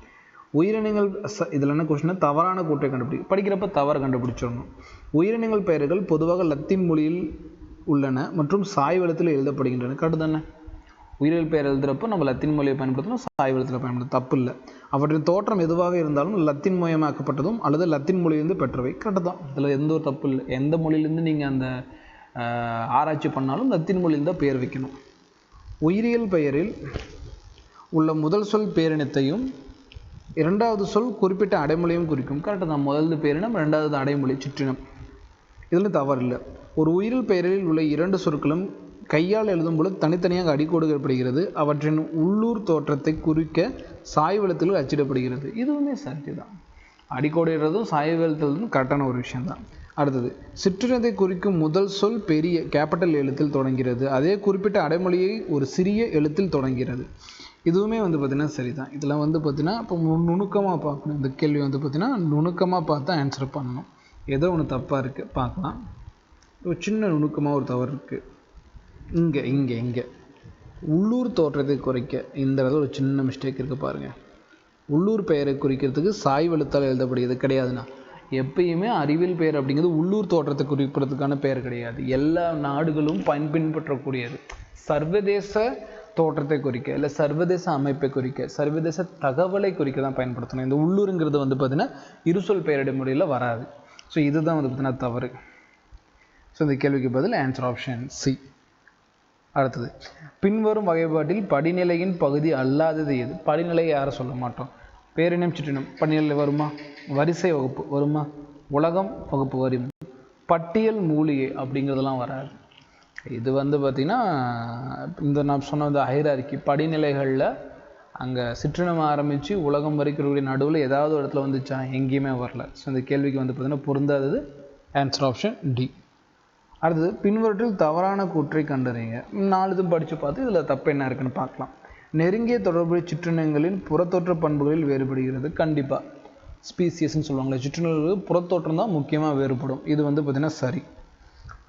உயிரினங்கள் இதில் என்ன கொஷின்னா தவறான கூற்றை படிக்கிறப்ப தவறை கண்டுபிடிச்சிடணும். உயிரினங்கள் பெயர்கள் பொதுவாக லத்தீன் மொழியில் உள்ளன மற்றும் சாய்வெழுத்தில் எழுதப்படுகின்றன. கரெக்டு தானே? உயிரியல் பெயர் எழுதுகிறப்போ நம்ம லத்தீன் மொழியை பயன்படுத்தணும், சாய்வெழுத்தில் பயன்படுத்தணும், தப்பு இல்லை. அவற்றின் தோற்றம் எதுவாக இருந்தாலும் லத்தீன் மயமாக்கப்பட்டதும் அல்லது லத்தீன் மொழியிலிருந்து பெற்றவை. கரெக்டு தான், இதில் எந்த ஒரு தப்பு இல்லை. எந்த மொழியிலேருந்து நீங்கள் அந்த ஆராய்ச்சி பண்ணாலும் லத்தீன் மொழியில் தான் பெயர் வைக்கணும். உயிரியல் பெயரில் உள்ள முதல் சொல் பேரினத்தையும் இரண்டாவது சொல் குறிப்பிட்ட அடைமொழியும் குறிக்கும். கரெக்டாக தான், முதல்ல பேரினம், ரெண்டாவது அடைமொழி சிற்றினம். இதில் தவறில்லை. ஒரு உயிரியல் பெயரில் உள்ள இரண்டு சொற்களும் கையால் எழுதும் பொழுது தனித்தனியாக அடிக்கோடுகப்படுகிறது. அவற்றின் உள்ளூர் தோற்றத்தை குறிக்க சாய்வெழுத்தில் அச்சிடப்படுகிறது. இதுவுமே சரி தான். அடிக்கோடுகிறதும் சாய்வெழுத்தும் கரெக்டான ஒரு விஷயம்தான். அடுத்தது, சிற்றினத்தை குறிக்கும் முதல் சொல் பெரிய கேபிட்டல் எழுத்தில் தொடங்கிறது. அதே குறிப்பிட்ட அடைமொழியை ஒரு சிறிய எழுத்தில் தொடங்கிறது. இதுவுமே வந்து பார்த்திங்கன்னா சரி தான். இதில் வந்து பார்த்திங்கன்னா இப்போ நுணுக்கமாக பார்க்கணும். இந்த கேள்வி வந்து பார்த்திங்கன்னா நுணுக்கமாக பார்த்து ஆன்சர் பண்ணணும். ஏதோ ஒன்று தப்பாக இருக்குது பார்க்கலாம். ஒரு சின்ன நுணுக்கமாக ஒரு தவறு இருக்குது. இங்கே உள்ளூர் தோற்றத்தை குறைக்க இந்த இடத்துல ஒரு சின்ன மிஸ்டேக் இருக்குது பாருங்கள். உள்ளூர் பெயரை குறிக்கிறதுக்கு சாய்வெழுத்தால் எழுதப்படுகிறது கிடையாதுண்ணா. எப்பயுமே அறிவியல் பெயர் அப்படிங்கிறது உள்ளூர் தோற்றத்தை குறிப்பிடறதுக்கான பெயர் கிடையாது. எல்லா நாடுகளும் பின்பற்றக்கூடியது. சர்வதேச தோற்றத்தை குறிக்க, இல்லை சர்வதேச அமைப்பை குறிக்க, சர்வதேச தகவலை குறிக்க தான் பயன்படுத்தணும். இந்த உள்ளூருங்கிறது வந்து பார்த்திங்கன்னா இருசொல் பெயரிடும் முறையில் வராது. ஸோ இதுதான் வந்து பார்த்திங்கன்னா தவறு. ஸோ இந்த கேள்விக்கு பதில் ஆன்சர் ஆப்ஷன் சி. அடுத்தது, பின்வரும் வகைப்பாட்டில் படிநிலையின் பகுதி அல்லாதது எது? படிநிலை யாரை சொல்ல மாட்டோம். பேரினம் சிற்றினம் படிநிலை வருமா? வரிசை வகுப்பு வருமா? உலகம் வகுப்பு வரும். பட்டியல் மூலிகை அப்படிங்கிறதெல்லாம் வராது. இது வந்து பார்த்திங்கன்னா இந்த நான் சொன்ன இந்த ஹைரார்கி படிநிலைகளில் அங்கே சிற்றினம் ஆரம்பித்து உலகம் வரைக்கும் நடுவில் ஏதாவது ஒரு இடத்துல வந்துச்சா? எங்கேயுமே வரல. ஸோ இந்த கேள்விக்கு வந்து பார்த்திங்கன்னா பொருந்தாதது ஆன்சர் ஆப்ஷன் டி. அடுத்தது, பின்வற்றில் தவறான கூற்றை கண்டறிங்க. 4 இதுவும் படித்து பார்த்து இதில் தப்பு என்ன இருக்குன்னு பார்க்கலாம். நெருங்கிய தொடர்புடைய சிற்றினங்களின் புறத்தோற்ற பண்புகளில் வேறுபடுகிறது. கண்டிப்பாக ஸ்பீசியஸ்ன்னு சொல்லுவாங்களே, சிற்றினங்களுக்கு புறத்தோற்றம் தான் முக்கியமாக வேறுபடும். இது வந்து பார்த்திங்கன்னா சரி.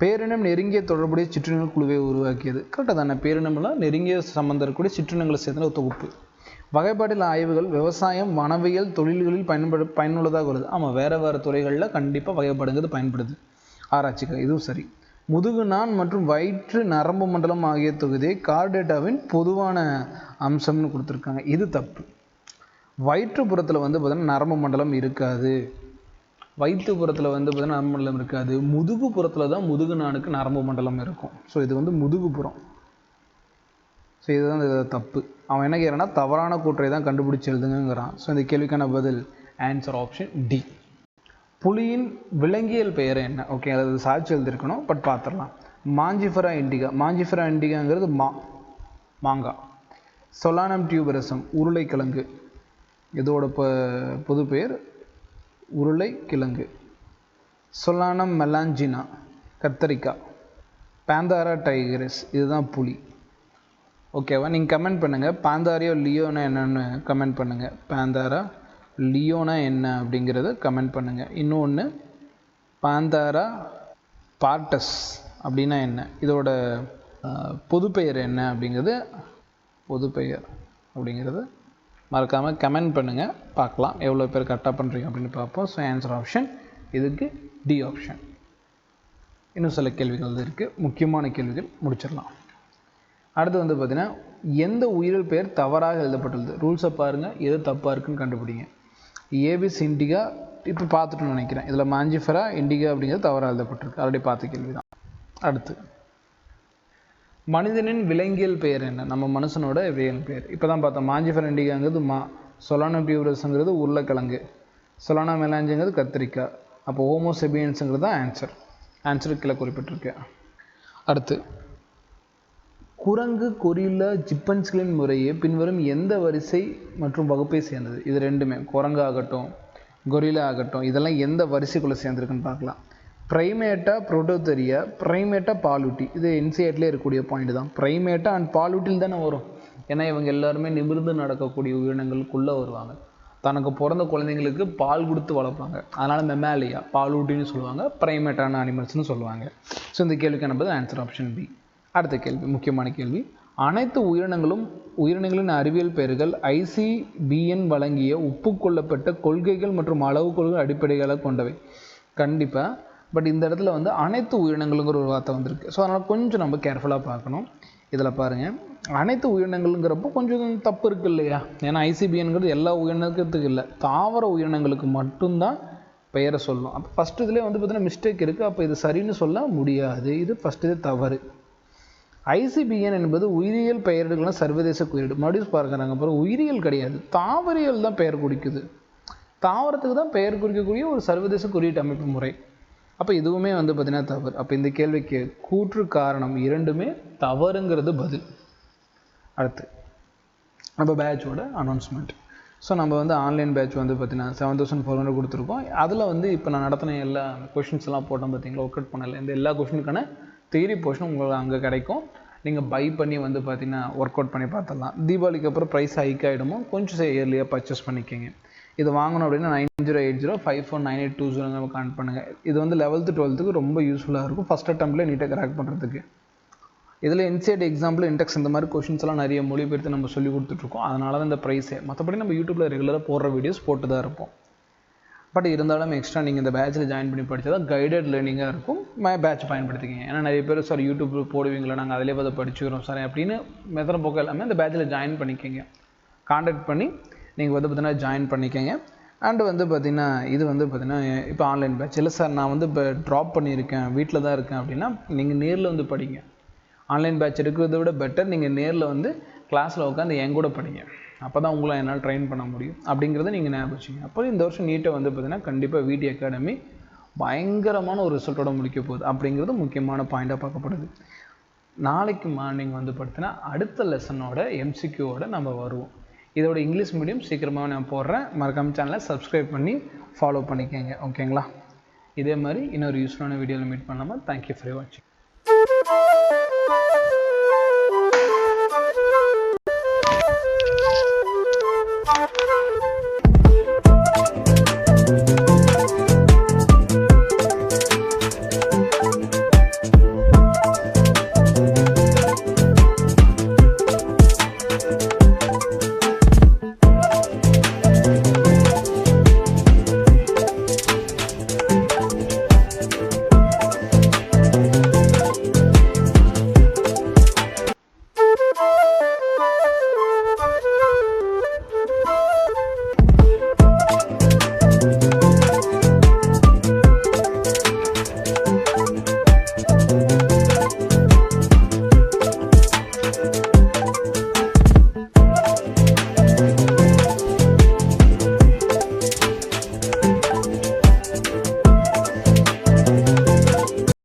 பேரினம் நெருங்கிய தொடர்புடைய சிற்றினங்கள் குழுவை உருவாக்கியது. கரெக்டாக தானே? பேரினம்லாம் நெருங்கிய சம்பந்தம் இருக்கக்கூடிய சிற்றினங்களை சேர்ந்த ஒரு தொகுப்பு. வகைப்பாட்டில் ஆய்வுகள் விவசாயம், வனவியல் தொழில்களில் பயனுள்ளதாக வருது. ஆமாம், வேறு துறைகளில் கண்டிப்பாக வகைப்பாடுங்கிறது பயன்படுது ஆராய்ச்சிக்கு. இதுவும் சரி. முதுகு நான் மற்றும் வயிற்று நரம்பு மண்டலம் ஆகிய தொகுதியை கார்டேட்டாவின் பொதுவான அம்சம்னு கொடுத்துருக்காங்க. இது தப்பு. வயிற்றுப்புறத்தில் வந்து பார்த்திங்கன்னா நரம்பு மண்டலம் இருக்காது. வயிற்றுப்புறத்தில் வந்து பார்த்திங்கன்னா நரம்பு மண்டலம் இருக்காது. முதுகு புறத்தில் தான் முதுகு நானுக்கு நரம்பு மண்டலம் இருக்கும். ஸோ இது வந்து முதுகுப்புறம். ஸோ இதுதான் இது தப்பு. அவன் என்ன கேட்குறான்னா தவறான கூற்றை தான் கண்டுபிடிச்சி எழுதுங்கிறான். ஸோ இந்த கேள்விக்கான பதில் ஆன்சர் ஆப்ஷன் டி. புலியின் விலங்கியல் பெயர் என்ன? ஓகே, அதாவது சாட்சி எழுதியிருக்கணும், பட் பார்த்துடலாம். மாஞ்சிஃபெரா இண்டிகா. மாஞ்சிஃபெரா இண்டிகாங்கிறது மாங்காய். சொலானம் டியூபரசம் உருளைக்கிழங்கு. இதோட பொது பெயர் உருளைக்கிழங்கு. சொலானம் மெலாஞ்சினா கத்தரிக்காய். பாந்தாரா டைகரஸ் இதுதான் புலி. ஓகேவா? நீங்கள் கமெண்ட் பண்ணுங்கள், பாந்தாரியோ லியோனா என்னென்னு கமெண்ட் பண்ணுங்கள். பாந்தாரா லியோனா என்ன அப்படிங்கிறத கமெண்ட் பண்ணுங்கள். இன்னொன்று, பாந்தாரா பார்டஸ் அப்படின்னா என்ன, இதோட பொதுப்பெயர் என்ன அப்படிங்கிறது மறக்காமல் கமெண்ட் பண்ணுங்கள். பார்க்கலாம் எவ்வளோ பேர் கரெக்டாக பண்ணுறீங்க அப்படின்னு பார்ப்போம். ஸோ ஆன்சர் ஆப்ஷன் இதுக்கு டி ஆப்ஷன். இன்னும் சில கேள்விகள் இருக்குது, முக்கியமான கேள்விகள் முடிச்சிடலாம். அடுத்து வந்து பார்த்திங்கன்னா, எந்த உயிரியல் பெயர் தவறாக எழுதப்பட்டுள்ளது? ரூல்ஸை பாருங்கள், எது தப்பாக இருக்குன்னு கண்டுபிடிங்க. ஏபிஸ் இண்டிகா இப்போ பார்த்துட்டோன்னு நினைக்கிறேன். இதில் மாஞ்சிஃபெரா இண்டிகா அப்படிங்கிறது தவறாக எழுதப்பட்டிருக்கு. ஆல்ரெடி பார்த்த கேள்வி தான். அடுத்து, மனிதனின் விலங்கியல் பெயர் என்ன? நம்ம மனுஷனோட விலங்கியல் பெயர் இப்போ தான் பார்த்தோம். மாஞ்சிஃபெரா இண்டிகாங்கிறது சொலானா பியூரஸ்ங்கிறது உருளைக்கிழங்கு, சொலானா மெலாஞ்சுங்கிறது கத்திரிக்காய். அப்போ ஹோமோசெபியன்ஸுங்கிறது தான் ஆன்சர் கீழே குறிப்பிட்டிருக்கு. அடுத்து, குரங்கு, கொரில்லா, சிம்பன்சிகளின் முறையே பின்வரும் எந்த வரிசை மற்றும் வகுப்பை சேர்ந்தது? இது ரெண்டுமே, குரங்கு ஆகட்டும் கொரில்லா ஆகட்டும், இதெல்லாம் எந்த வரிசைக்குள்ளே சேர்ந்துருக்குன்னு பார்க்கலாம். ப்ரைமேட்டா, புரோட்டோதெரியா, ப்ரைமேட்டா, பாலூட்டி. இது என்சிஆர்டிலே இருக்கக்கூடிய பாயிண்ட் தான். ப்ரைமேட்டா அண்ட் பாலூட்டில் தானே வரும். ஏன்னா இவங்க எல்லாருமே நிமிர்ந்து நடக்கக்கூடிய உயிரினங்களுக்குள்ளே வருவாங்க. தனக்கு பிறந்த குழந்தைங்களுக்கு பால் கொடுத்து வளர்ப்பாங்க. அதனால் மெமாலியா, பாலூட்டின்னு சொல்லுவாங்க, ப்ரைமேட்டான அனிமல்ஸ்னு சொல்லுவாங்க. ஸோ இந்த கேள்விக்கு என்பது ஆன்சர் ஆப்ஷன் பி. அடுத்த கேள்வி, முக்கியமான கேள்வி. அனைத்து உயிரினங்களின் அறிவியல் பெயர்கள் ICBN வழங்கிய ஒப்புக்கொள்ளப்பட்ட கொள்கைகள் மற்றும் அளவுகோல்கள் அடிப்படைகளை கொண்டவை. கண்டிப்பாக. பட் இந்த இடத்துல வந்து அனைத்து உயிரினங்களுங்கிற ஒரு வார்த்தை வந்திருக்கு. ஸோ அதனால் கொஞ்சம் நம்ம கேர்ஃபுல்லாக பார்க்கணும். இதில் பாருங்கள், அனைத்து உயிரினங்களுங்கிறப்போ கொஞ்சம் தப்பு இருக்குது இல்லையா? ஏன்னா ICBNங்கிறது எல்லா உயிரினத்துக்கு இல்லை, தாவர உயிரினங்களுக்கு மட்டும்தான் பெயரை சொல்லணும். அப்போ ஃபஸ்ட்டு இதிலே வந்து பார்த்தீங்கன்னா மிஸ்டேக் இருக்குது. அப்போ இது சரின்னு சொல்ல முடியாது. இது ஃபஸ்ட்டு இது தவறு. ICBN என்பது உயிரியல் பெயர்களும் சர்வதேச குறியீடு. மறுபடியும் பார்க்குறாங்க, அப்புறம் உயிரியல் கிடையாது, தாவரியல் தான் பெயர் குறிக்குது. தாவரத்துக்கு தான் பெயர் குறிக்கக்கூடிய ஒரு சர்வதேச குறியீட்டு அமைப்பு முறை. அப்போ இதுவுமே வந்து பார்த்தீங்கன்னா தவறு. அப்போ இந்த கேள்விக்கு கூற்று காரணம் இரண்டுமே தவறுங்கிறது பதில். அடுத்து நம்ம பேட்சோட அனௌன்ஸ்மெண்ட். ஸோ நம்ம வந்து ஆன்லைன் பேட்ச் வந்து பார்த்தீங்கன்னா 7400 கொடுத்துருக்கோம். அதில் வந்து இப்போ நான் நடத்தின எல்லா கொஷின்ஸ் எல்லாம் போட்டோம் பார்த்தீங்களா, ஒர்க் அவுட் பண்ணல. இந்த எல்லா கொஷினுக்கான தியரி போர்ஷன் உங்களுக்கு அங்கே கிடைக்கும். நீங்கள் பை பண்ணி வந்து பார்த்தீங்கன்னா ஒர்க் அவுட் பண்ணி பார்த்துடலாம். தீபாவளிக்கு அப்புறம் ப்ரைஸ் ஹைக் ஆகிடுமோ, கொஞ்சம் இயர்லியாக பர்ச்சேஸ் பண்ணிக்கோங்க. இது வாங்கணும் அப்படின்னா 9080549820 நம்ம கான்ட் பண்ணுங்கள். இது வந்து 11th 12th ரொம்ப யூஸ்ஃபுல்லாக இருக்கும். ஃபஸ்ட் அட்டெம்ப்ட்லேயே நீட்டாக கிராக் பண்ணுறதுக்கு. இதில் NCERT எக்ஸாம்பிள், இன்டெக்ஸ் இந்த மாதிரி கொஷின்ஸ் எல்லாம் நிறைய மொழிபெயர்த்து நம்ம சொல்லி கொடுத்துட்ருக்கோம். அதனால தான் இந்த ப்ரைஸே. மற்றபடி நம்ம யூடியூப்பில் ரெகுலராக போடுற வீடியோஸ் போட்டு தான் இருப்போம். பட் இருந்தாலும் எக்ஸ்ட்ரா நீங்கள் இந்த பேட்சில் ஜாயின் பண்ணி படித்தா தான் கைடட் லேர்னிங்காக இருக்கும். பேட்ச் பயன்படுத்திக்கிங்க. ஏன்னா நிறைய பேர் சார் யூடியூப் போடுவீங்களா, நாங்கள் அதிலே பார்த்து படிச்சுக்கிறோம் சார் அப்படின்னு மெத்தன போக்க எல்லாமே இந்த பேட்சில் ஜாயின் பண்ணிக்கோங்க. கான்டாக்ட் பண்ணி நீங்கள் வந்து பார்த்தீங்கன்னா ஜாயின் பண்ணிக்கோங்க. அண்டு வந்து பார்த்திங்கன்னா இது வந்து பார்த்திங்கன்னா இப்போ ஆன்லைன் பேட்ச் இல்லை சார், நான் வந்து இப்போ ட்ராப் பண்ணியிருக்கேன், வீட்டில் தான் இருக்கேன் அப்படின்னா நீங்கள் நேரில் வந்து படிங்க. ஆன்லைன் பேட்ச் எடுக்கிறத விட பெட்டர் நீங்கள் நேரில் வந்து கிளாஸில் உட்காந்து என் கூட படிங்க. அப்போ தான் உங்களை என்னால் ட்ரெயின் பண்ண முடியும் அப்படிங்கிறத நீங்கள் ஞாபகம் வச்சுங்க. அப்போ இந்த வருஷம் நீட்டாக வந்து பார்த்திங்கன்னா கண்டிப்பாக VT அகாடமி பயங்கரமான ஒரு ரிசல்ட்டோட முடிக்க போகுது அப்படிங்கிறது முக்கியமான பாயிண்டாக பார்க்கப்படுது. நாளைக்கு மார்னிங் வந்து பார்த்தீங்கன்னா அடுத்த லெசனோட MCQவோட நம்ம வருவோம். இதோட இங்கிலீஷ் மீடியம் சீக்கிரமாக நான் போடுறேன். மறக்காம சேனலை சப்ஸ்கிரைப் பண்ணி ஃபாலோ பண்ணிக்கோங்க. ஓகேங்களா? இதே மாதிரி இன்னொரு யூஸ்ஃபுல்லான வீடியோவில் மீட் பண்ணலாமா? தேங்க்யூ ஃபார் வாட்சிங்.